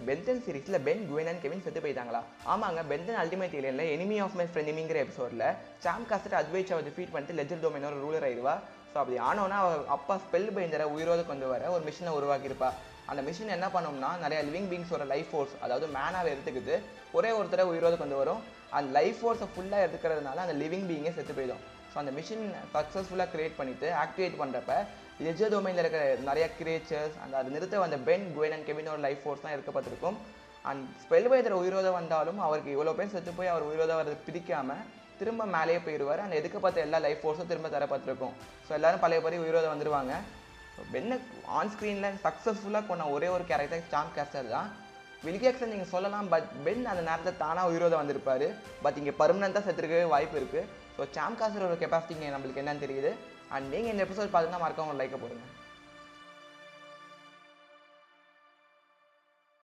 பென்தன் சீரிஸில் pen, Gwen and Kevin செத்து போயிட்டாங்களா? ஆமாங்க, பென்தன் அல்டிமேட் ஏலியனில் எனிமி ஆஃப் மை ஃப்ரெனிமிங்கிற எபிசோடில் சாம் காஸ்டர் அட்வைச்சாவை டிஃபீட் பண்ணிட்டு லெஜர் டொமைனோட ரூலர் ஆயிடுவா. ஸோ அப்படி ஆனோன்னா அவள் அப்பா ஸ்பெல் பைண்டரை உயிரோட கொண்டு வர ஒரு மிஷினை உருவாக்கியிருப்பா. அந்த மிஷின் என்ன பண்ணோம்னா நிறைய லிவிங் பீங்ஸோட லைஃப் ஃபோர்ஸ், அதாவது மேனாவை எடுத்துக்கிட்டு ஒரே ஒருத்தரை உயிரோடு கொண்டு வரும். அந்த லைஃப் ஃபோர்ஸை ஃபுல்லாக எடுத்துக்கிறதுனால அந்த லிவிங் பீங்கே செத்து போயிடும். ஸோ அந்த மிஷின் சக்ஸஸ்ஃபுல்லாக க்ரியேட் பண்ணிவிட்டு ஆக்டிவேட் பண்ணுறப்ப லெஜர் டொமைனில் இருக்கிற நிறைய கிரியேச்சர்ஸ் அதை நிறுத்த வந்த பென், குவென் அண்ட் கெவினோட லைஃப் ஃபோர்ஸ் தான் இருக்கப்பட்டிருக்கும். அண்ட் ஸ்பெல் பைண்டர் உயிரோத வந்தாலும் அவருக்கு இவ்வளோ பேர் செத்து போய் அவர் உயிரோத வரது பிடிக்காமல் திரும்ப மேலேயே போயிடுவார். அந்த எதுக்கப்பட்ட எல்லா லைஃப் ஃபோர்ஸும் திரும்ப தரப்பட்டிருக்கும். ஸோ எல்லோரும் பழைய படி உயிரோத வந்துடுவாங்க. ஸோ பென்னை ஆன் ஸ்க்ரீனில் சக்ஸஸ்ஃபுல்லாக கொண்ட ஒரே ஒரு கேரக்டர் சாம் காஸ்டர் தான். வில்கேக்ஸன் நீங்கள் சொல்லலாம், பட் பென் அந்த நேரத்தில் தானாக உயிரோத வந்திருப்பார். பட் இங்கே பர்மனெண்ட்டாக செத்துருக்கவே வாய்ப்பு இருக்குது. ஸோ சாம் காஸ்டரோட கெப்பாசிட்டி நம்மளுக்கு என்னன்னு தெரியுது. அண்ட் நீங்கள் இந்த எபிசோட் பார்த்துன்னா மறக்காம லைக்கை போடுங்க.